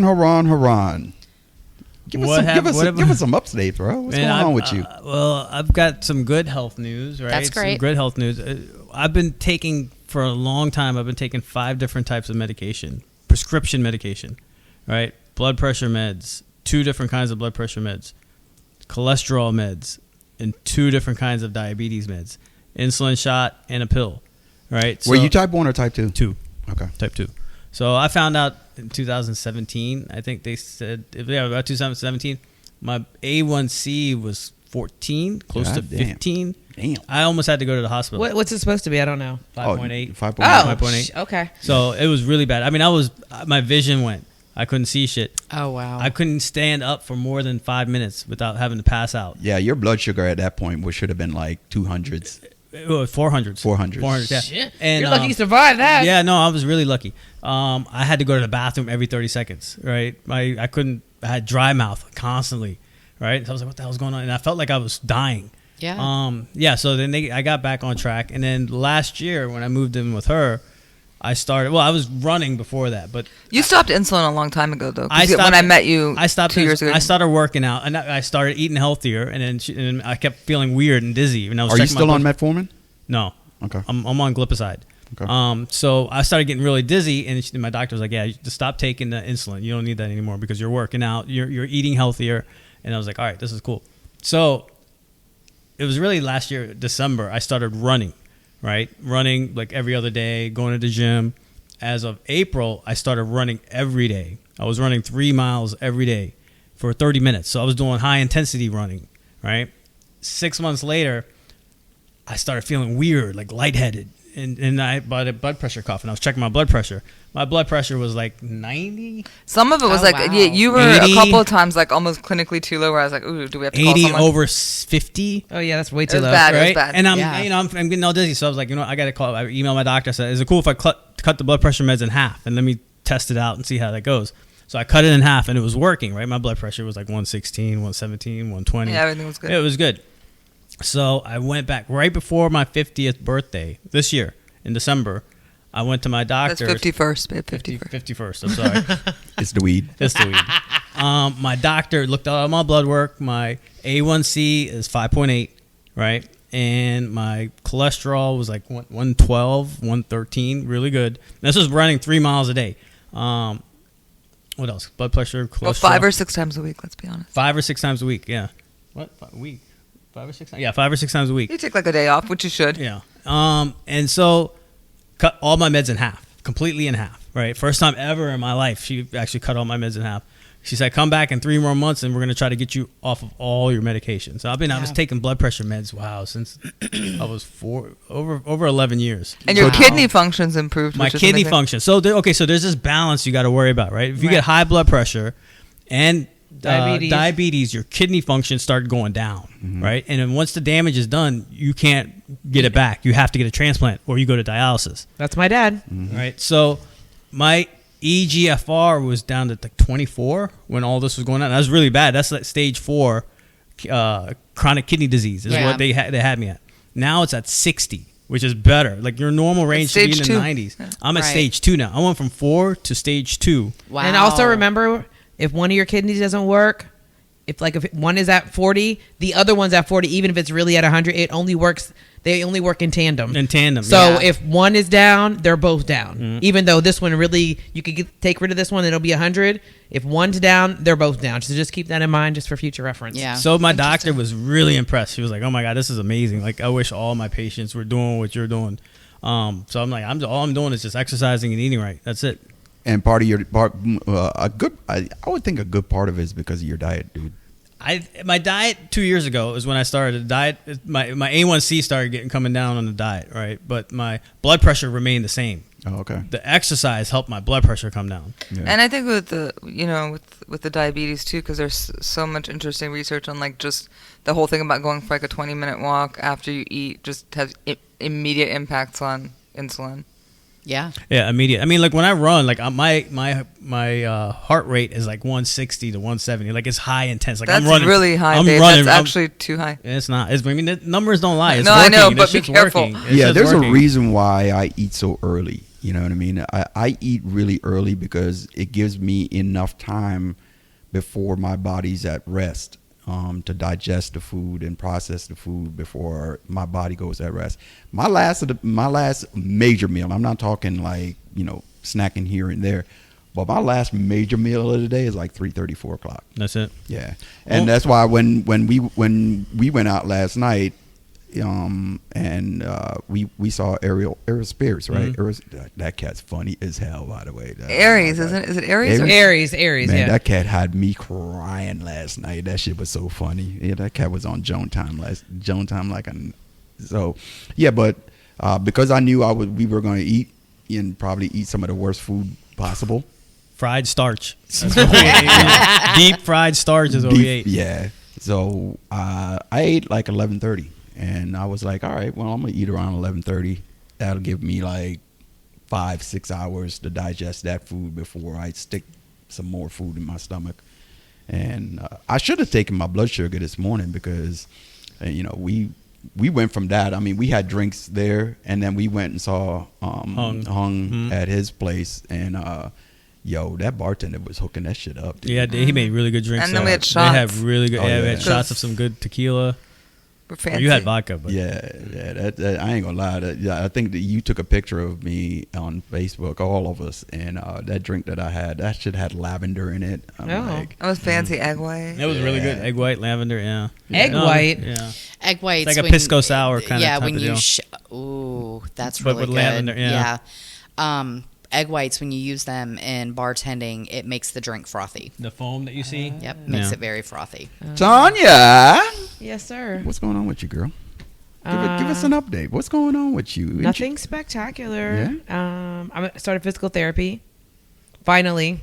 Haran. Give us some updates, bro. What's going on with you? Well, I've got some good health news, right? That's great. Some good health news. I've been taking, for a long time, 5 different types of medication, prescription medication, right? Blood pressure meds, 2 different kinds of blood pressure meds, cholesterol meds, and 2 different kinds of diabetes meds, insulin shot and a pill, right? Were you type 1 or type 2? 2. Okay. Type 2. So I found out in 2017, I think they said, about 2017, my A1C was 14, close to 15. Damn. I almost had to go to the hospital. What's it supposed to be? I don't know. 5.8. 5.8. Oh, 5.8. Okay. So it was really bad. I mean, my vision went. I couldn't see shit. Oh, wow. I couldn't stand up for more than 5 minutes without having to pass out. Yeah, your blood sugar at that point should have been like 200s. 400s. 400s. Yeah. Shit. And, You're lucky you survived that. Yeah, no, I was really lucky. I had to go to the bathroom every 30 seconds, right? I had dry mouth constantly, right? So I was like, what the hell's going on? And I felt like I was dying. Yeah. So then I got back on track. And then last year when I moved in with her, I was running before that, but you stopped insulin a long time ago, though. When I met you, I stopped 2 years ago. I started working out, and I started eating healthier, and then I kept feeling weird and dizzy. And I was Are you still on metformin? No. Okay. I'm on glipizide. Okay. So I started getting really dizzy, and my doctor was like, "Yeah, just stop taking the insulin. You don't need that anymore because you're working out, you're eating healthier." And I was like, "All right, this is cool." So it was really last year, December, I started running. Right? Running like every other day, going to the gym. As of April, I started running every day. I was running 3 miles every day for 30 minutes. So I was doing high intensity running, right? 6 months later, I started feeling weird, like lightheaded. And I bought a blood pressure cuff, and I was checking my blood pressure. My blood pressure was like 90. Some of it was wow. You were 80, a couple of times like almost clinically too low, where I was like, ooh, do we have to call 80 someone? over 50. Oh yeah, that's way It too was low. bad. It was Right? bad. And I'm getting all dizzy. So I was like, I got to call. I emailed my doctor. I said, is it cool if I cut the blood pressure meds in half and let me test it out and see how that goes? So I cut it in half, and it was working, right? My blood pressure was like 116, 117, 120. Yeah, everything was good. It was good. So I went back right before my 50th birthday this year in December. I went to my doctor. That's 51st, babe. 51st. 51st. I'm sorry. It's the weed. It's the weed. My doctor looked at all my blood work. My A1C is 5.8, right? And my cholesterol was like 112, 113, really good. This was running 3 miles a day. What else? Blood pressure, cholesterol. Well, 5 or 6 times a week, let's be honest. 5 or 6 times a week, yeah. What? A week? 5 or 6 times? Yeah, 5 or 6 times a week. You take like a day off, which you should. Yeah. And so cut all my meds in half, completely in half, right? First time ever in my life, she actually cut all my meds in half. She said, come back in 3 more months and we're going to try to get you off of all your medications. So I was taking blood pressure meds, since I was over 11 years. And your kidney function's improved. My kidney function. So, so there's this balance you got to worry about, right? If you get high blood pressure and diabetes, your kidney function started going down, right? And then once the damage is done, you can't get it back. You have to get a transplant or you go to dialysis. That's my dad. Right? So my EGFR was down to like 24 when all this was going on. That was really bad. That's like stage 4 chronic kidney disease is what they had me at. Now it's at 60, which is better. Like your normal range should be in the 90s. Yeah. I'm at stage 2 now. I went from 4 to stage 2. Wow. And also remember, if one of your kidneys doesn't work, if one is at 40, the other one's at 40, even if it's really at 100, they only work in tandem. So if one is down, they're both down. Even though this one really, you could take rid of this one, it'll be 100. If one's down, they're both down. So just keep that in mind just for future reference. Yeah. So my doctor was really impressed. She was like, oh my God, this is amazing. Like I wish all my patients were doing what you're doing. So I'm like, all I'm doing is just exercising and eating right. That's it. And part of your I would think a good part of it is because of your diet, dude. My diet 2 years ago is when I started the diet. My A1C started coming down on the diet, right? But my blood pressure remained the same. Oh, okay. The exercise helped my blood pressure come down. Yeah. And I think with the with the diabetes too, because there's so much interesting research on like just the whole thing about going for like a 20-minute walk after you eat just has immediate impacts on insulin. Yeah. Yeah, immediate. I mean, like when I run, like my heart rate is like 160 to 170. Like it's high intense. Like That's I'm running really high. I'm Dave. running. That's actually too high. It's not. I mean, the numbers don't lie. It's No, I working. know, That but be shit's careful. working. It's Yeah, just there's working. a reason why I eat so early. You know what I mean? I eat really early because it gives me enough time before my body's at rest to digest the food and process the food before my body goes at rest. My last major meal, I'm not talking like, snacking here and there, but my last major meal of the day is like 3:30, 4 o'clock. That's it. Yeah, and that's why when we went out last night, we saw Ariel Spears, right? That cat's funny as hell, by the way. Aries, isn't it? Is it Aries? Aries, Man, yeah. that cat had me crying last night. That shit was so funny. Yeah, that cat was on Joan Time but because I knew we were going to eat and probably eat some of the worst food possible. Fried starch. That's what we ate. Deep fried starch is what we ate. Yeah. So I ate like 11:30, and I was like, all right, well, I'm gonna eat around 11:30. That'll give me like 5-6 hours to digest that food before I stick some more food in my stomach. And I should have taken my blood sugar this morning because, we went from that. I mean, we had drinks there, and then we went and saw Hung at his place, and that bartender was hooking that shit up, dude. Yeah, he made really good drinks. And then we had shots. They have really good. Oh, we yeah. had shots of some good tequila. We're fancy. You had vodka, but That I ain't gonna lie. I think that you took a picture of me on Facebook, all of us, and that drink that I had, that shit had lavender in it. It was fancy egg white. it was really good. Egg white, lavender, yeah. Egg white? Yeah. Egg whites. It's like a pisco sour kind of Yeah, type when of you. deal. Ooh, that's But really with good. lavender, yeah. Egg whites, when you use them in bartending, it makes the drink frothy. The foam that you see. Yep, makes Yeah. it very frothy. Tanya, Yes, sir. what's going on with you, girl? Give us an update. What's going on with you? Nothing spectacular. I started physical therapy. Finally.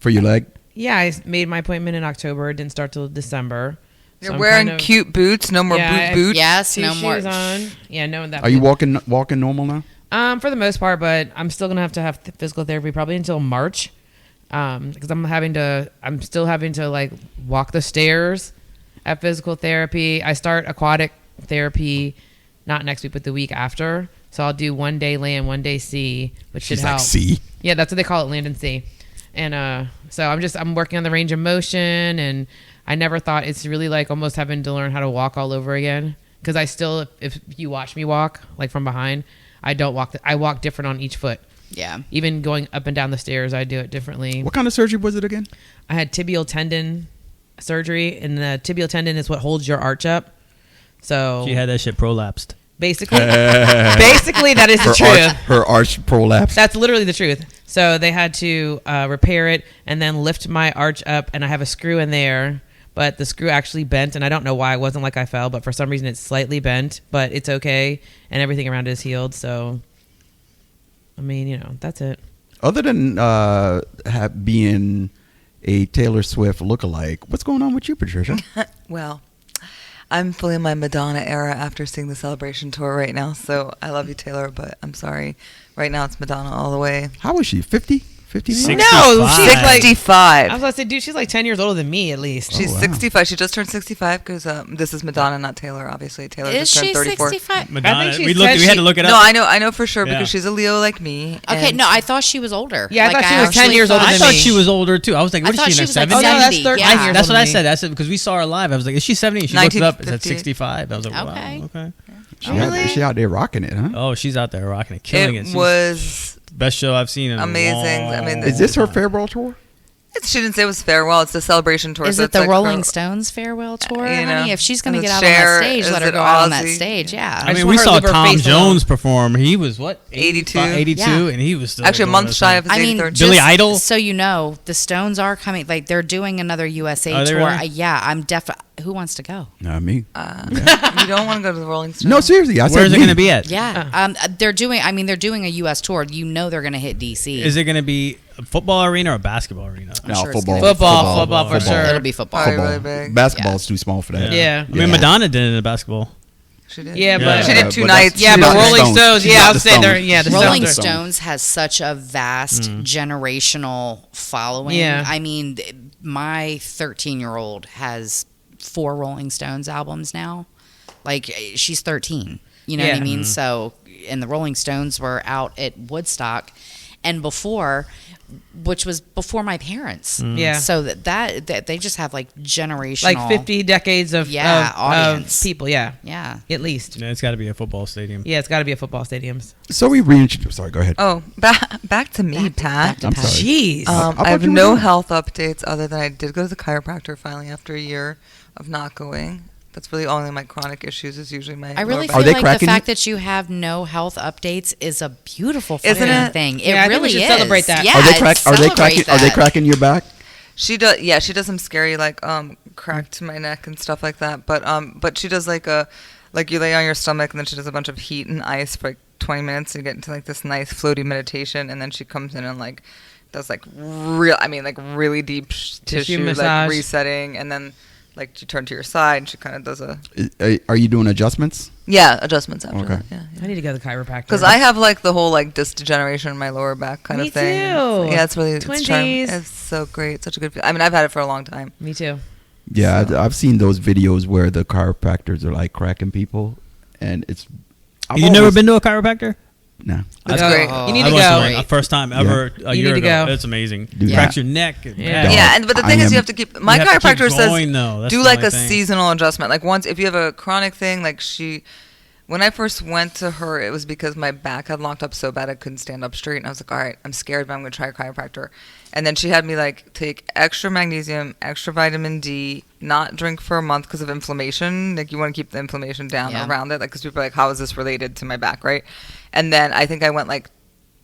For your leg? Yeah, I made my appointment in October. It didn't start till December. You're wearing cute boots. No more boots. Yes, Two no more. shoes on. Yeah, no that. Are you walking normal now? For the most part, but I'm still gonna have to have physical therapy probably until March, because I'm still having to like walk the stairs at physical therapy. I start aquatic therapy not next week, but the week after. So I'll do 1 day land, 1 day sea, which should She's help. like, sea. Yeah, that's what they call it, land and sea. And so I'm working on the range of motion, and I never thought it's really like almost having to learn how to walk all over again. Because I still, if you watch me walk like from behind, I don't walk. I walk different on each foot. Yeah. Even going up and down the stairs, I do it differently. What kind of surgery was it again? I had tibial tendon surgery, and the tibial tendon is what holds your arch up. So She had that shit prolapsed. basically, that is the truth. Her arch prolapse. That's literally the truth. So they had to repair it and then lift my arch up, and I have a screw in there, but the screw actually bent, and I don't know why. It wasn't like I fell, but for some reason it's slightly bent, but it's okay, and everything around it is healed. So, I mean, that's it. Other than being a Taylor Swift lookalike, what's going on with you, Patricia? Well, I'm feeling my Madonna era after seeing the Celebration tour right now. So I love you, Taylor, but I'm sorry. Right now it's Madonna all the way. How is she? 50? 59? No, she's like 65. I was about to say, dude, she's like 10 years older than me at least. She's wow. 65. She just turned 65 because this is Madonna, not Taylor, obviously. Taylor Is just turned she 34. 65? Madonna. she's We 10. had to look it up. No, I know for sure Yeah. because she's a Leo like me. Okay, and no, I thought she was older. Yeah, I thought she was 10 actually years older I than thought me. she was older too. I was like, I what is thought she in she her was like 70s? Oh, no, that's 70. 30 Yeah. years That's what I older than said. me. I said because we saw her live. I was like, is she 70? She looked it up. It said 1958. 65. I was like, Okay. wow, okay. She out there rocking it, huh? Oh, she's out there rocking it, killing it. It She's was best show I've seen in amazing. A long I mean, Is this her farewell tour? she didn't say it was farewell. It's the Celebration tour. Is so it it's the like Rolling her- Stones farewell tour, you know, honey? If she's going to is get it out on Cher? that stage, Is let her it go out on that Ozzy? stage. Yeah. I mean, want we her to saw leave her Tom face alone. Jones perform. He was what? 82. 82, Yeah. and he was still Actually a doing month his shy thing. of his I mean, 83rd. Billy just Idol? so you know, the Stones are coming. Like, they're doing another USA Are they tour. really? Yeah, I'm definitely. Who wants to go? Not me. You don't want to go to the Rolling Stones. No, seriously. I said Where is it me. going to be at? Yeah, they're doing. I mean, they're doing a U.S. tour. You know, they're going to hit D.C. Is it going to be a football arena or a basketball arena? I'm No, sure it's football. gonna be Football for sure. It'll be football. Probably Football. really big. Basketball's too small for that. Yeah. I mean, Madonna did it in basketball. She did. Yeah, but- she did 2 but that's- nights. Yeah, She's but not the Rolling Stones. Stones. She's Yeah, not I'll the say they're. Stones. Yeah, the She's not Rolling the Stones. Stones has such a vast generational following. Yeah. I mean, my 13-year-old has 4 Rolling Stones albums now. Like, she's 13. You know what I Yeah. mean? So, and the Rolling Stones were out at Woodstock, and before, which was before my parents. Yeah. So that they just have like generational, Like 50 decades of audience. of people. Yeah, Yeah. at least. Yeah, it's got to be a football stadium. Yeah, it's got to be a football stadiums. So we reintroduced. Sorry, go ahead. Oh, back to me, Pat. I'm sorry. Jeez. I I thought have you were no done. health updates other than I did go to the chiropractor finally after a year of not going. That's really only my chronic issues is usually my. I really lower Are feel they like the cracking fact you? that you have no health updates is a beautiful Isn't fucking it? thing. It Yeah, I think we really should is. celebrate that. Yeah, Are they crack? Are they celebrate cracking? Are they that. cracking your back? She does. Yeah, she does some scary like crack to my neck and stuff like that. But she does like you lay on your stomach and then she does a bunch of heat and ice for like 20 minutes to get into like this nice floaty meditation, and then she comes in and like does like really deep tissue massage. like resetting, and then like you turn to your side and she kind of does Are you doing adjustments? adjustments after Okay. that. Yeah. I need to go to the chiropractor. Because I have like the whole like disc degeneration in my lower back kind Me of thing. too. Yeah, it's really Twinsies. It's so great, such a good. I mean, I've had it for a long time. Me too. Yeah, I've seen those videos where the chiropractors are like cracking people, and it's. You never been to a chiropractor? No. That's Oh, great. You need I to went go. one, the first time ever a You year need to ago. go. It's amazing. Dude, Cracks yeah. your neck. Yeah. Dog, Yeah, but the thing I is, you am- have to keep. My you have to keep chiropractor says going, though. That's do the like only a thing. seasonal adjustment. Like once, if you have a chronic thing, like when I first went to her, it was because my back had locked up so bad I couldn't stand up straight, and I was like, all right, I'm scared, but I'm going to try a chiropractor. And then she had me like take extra magnesium, extra vitamin D, not drink for a month because of inflammation. Like you want to keep the inflammation down Yeah. around it, like because people are like, how is this related to my back, right? And then I think I went like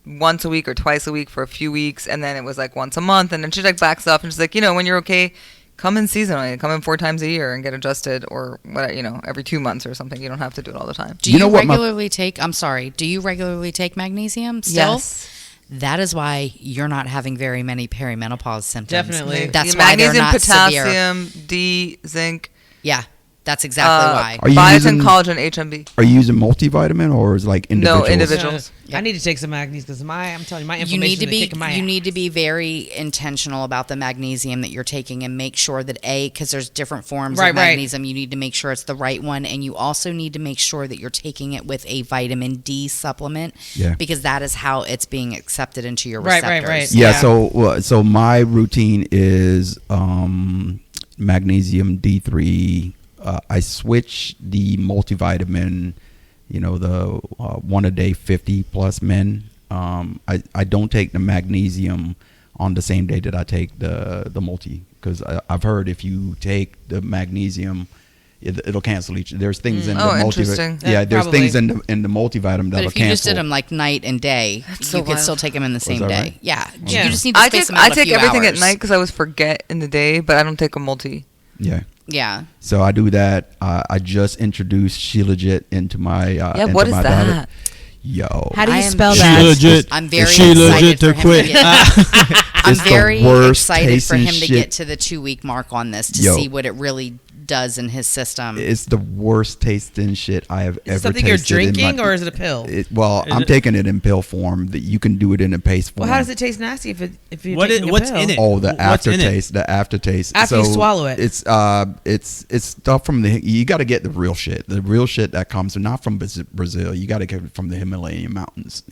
once a week or twice a week for a few weeks, and then it was like once a month, and then she like backs up and she's like, when you're okay, come in seasonally, come in 4 times a year and get adjusted, or what, every 2 months or something. You don't have to do it all the time. Do You you, know what my- regularly take? I'm sorry. Do you regularly take magnesium still? Yes. That is why you're not having very many perimenopause symptoms. Definitely. That's The why they're magnesium, not severe. potassium, D, zinc, Yeah, that's exactly why. Are you biotin, using- collagen, HMB. Are you using multivitamin or is it like individuals? No, individuals. I need to take some magnesium because I'm telling you, my You inflammation need to is be kicking my ass. need to be very intentional about the magnesium that you're taking, and make sure that because there's different forms Right, of right. magnesium, you need to make sure it's the right one, and you also need to make sure that you're taking it with a vitamin D supplement, Yeah. because that is how it's being accepted into your Right, receptors. right. Yeah, Yeah. so my routine is magnesium D3. I switch the multivitamin, the 1 a day 50 plus men. I don't take the magnesium on the same day that I take the multi, because I've heard if you take the magnesium, it'll cancel each. There's things in the interesting. Yeah, there's Probably. things in the multivitamin But that'll if you just cancel. did them like night and day, so you could wild. still take them in the same that day. right? Yeah. Yeah. You just need to I space take them out a take few everything hours. at night because I always forget in the day, but I don't take a multi. Yeah. Yeah. So I do that. I just introduced Shilajit into my into what is my that? diet. Yo, How do you I am- spell She that? legit. I'm very She excited legit for to him quit. to get. I'm It's the very worst excited for tasting him to shit. get to the 2-week mark on this to Yo. see what it really does in his system. it's the worst tasting shit I have Is ever it something you're tasted in drinking my- or is it a pill? I'm it- taking it in pill form. That you can do it in a paste form. Well, how does it taste nasty if you're What taking what's a pill? in it? Oh, the What's in it? aftertaste. The aftertaste. After you swallow it. It's stuff from the. You got to get the real shit. The real shit that comes not from Brazil. You got to get it from the Himalayan mountains.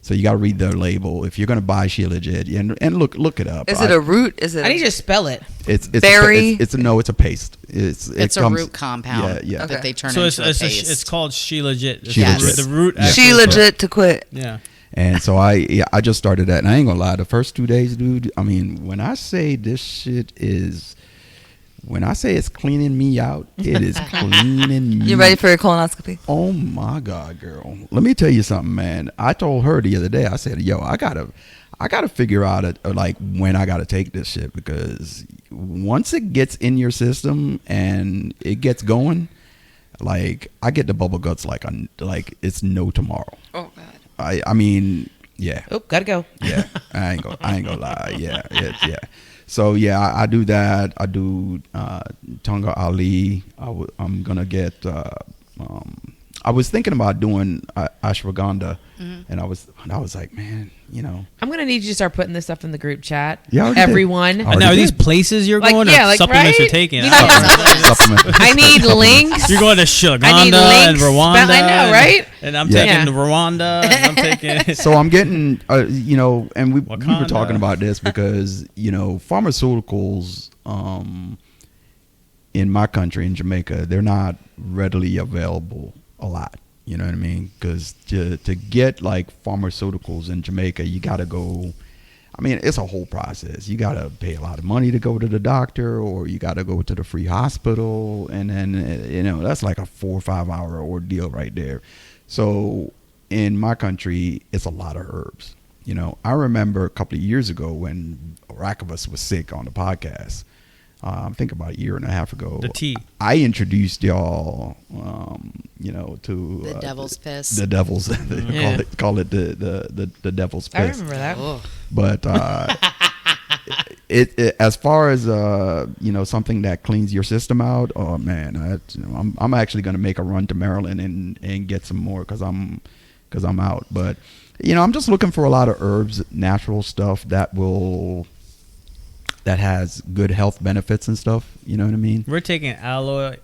So you got to read the label if you're going to buy Shilajit, and look it up. Is it a root? Is it? I need you to spell it. It's berry? It's a paste. It's It's a root compound Yeah. that they turn So into a it's paste. called She Legit. It's She the Legit. root- The root. Yeah. She actually- legit to quit. Yeah. And so I just started that, and I ain't gonna lie. The first 2 days, dude. I mean, when I say this shit is, when I say it's cleaning me out, it is cleaning me. You ready for your colonoscopy? Oh my God, girl. Let me tell you something, man. I told her the other day, I said, yo, I gotta figure out like when I gotta take this shit, because once it gets in your system and it gets going, like I get the bubble guts like it's no tomorrow. Oh God. I mean, yeah. Oh, gotta go. Yeah, I ain't gonna lie. Yeah. So yeah, I do that. I do Tonga Ali. I'm gonna get I was thinking about doing ashwagandha, and I was like, man, I'm gonna need you to start putting this stuff in the group chat. Yeah, I already did. Everyone. I And already now, are these did. places you're Like, going yeah, or like, supplements you're right? taking? You Supplement. I need links. You're going to I Shuganda need and links. Rwanda. I know, right? And I'm Yeah. taking Rwanda. And I'm taking. So I'm getting, and we were Wakanda. talking about this because pharmaceuticals in my country, in Jamaica, they're not readily available a lot. You know what I mean? Because to get like pharmaceuticals in Jamaica, you got to go. I mean, it's a whole process. You got to pay a lot of money to go to the doctor, or you got to go to the free hospital, and then that's like a 4 or 5 hour ordeal right there. So in my country, it's a lot of herbs. I remember a couple of years ago when Arachivus was sick on the podcast. I think about a year and a half ago. The tea. I introduced y'all, to The devil's piss. The devil's Yeah. call it the devil's I piss. remember that. Ugh. But it as far as something that cleans your system out. Oh man, I'm actually going to make a run to Maryland and get some more because I'm out. But I'm just looking for a lot of herbs, natural stuff that has good health benefits and stuff. You know what I mean? We're taking aloe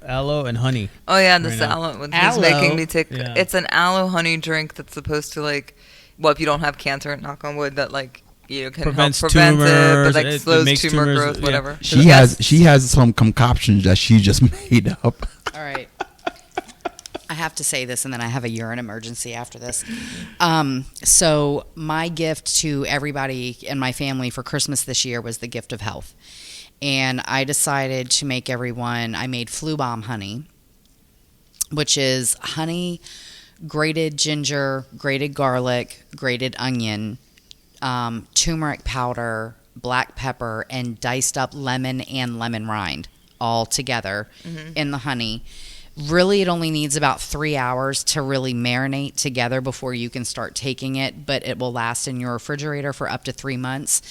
and honey. Oh yeah, the Right now. aloe. He's Aloe? making me take. Yeah. It's an aloe honey drink that's supposed to if you don't have cancer, knock on wood, that can Prevents help prevent it, tumors, but it slows makes tumor tumors, growth, yeah. whatever. She has some concoctions that she just made up. All right. I have to say this, and then I have a urine emergency after this. So my gift to everybody in my family for Christmas this year was the gift of health. And I decided to make everyone, I made Flu Bomb honey, which is honey, grated ginger, grated garlic, grated onion, turmeric powder, black pepper, and diced up lemon and lemon rind all together in the honey. Really, it only needs about 3 hours to really marinate together before you can start taking it, but it will last in your refrigerator for up to 3 months.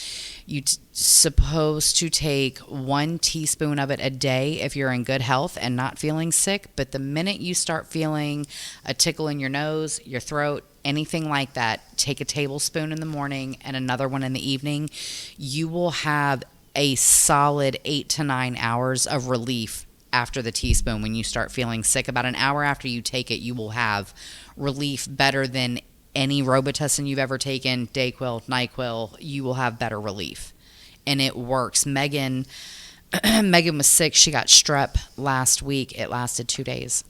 You're supposed to take 1 teaspoon of it a day if you're in good health and not feeling sick, but the minute you start feeling a tickle in your nose, your throat, anything like that, take a tablespoon in the morning and another one in the evening. You will have a solid 8 to 9 hours of relief after the teaspoon. When you start feeling sick, about an hour after you take it, you will have relief better than any Robitussin you've ever taken, Dayquil, NyQuil. You will have better relief, and it works. Megan was sick. She got strep last week. It lasted 2 days.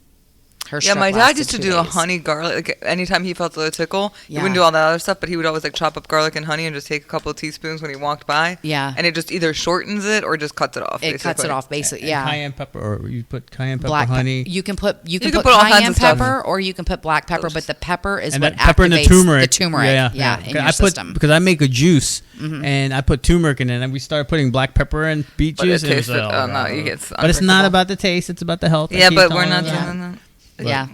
Her Yeah, strep my dad lasted used to 2 do a days. honey garlic. Anytime he felt a tickle, he Yeah. wouldn't do all that other stuff, but he would always chop up garlic and honey and just take a couple of teaspoons when he walked by. Yeah. And it just either shortens it or just cuts it off. It cuts it basically. off, basically. And Yeah. cayenne pepper, or you put cayenne pepper, Black honey. You can put can put put all kinds cayenne of stuff. pepper, or you can put black pepper, but the pepper is and what that pepper and activates the turmeric. the turmeric. Yeah, in your I put system. because I make a juice and I put turmeric in it, and we started putting black pepper and beet But it juice. And tastes was like, no, you get but it's not unbreakable. about the taste; it's about the health. I Yeah, keep but we're telling not you. Yeah. doing that. Yeah.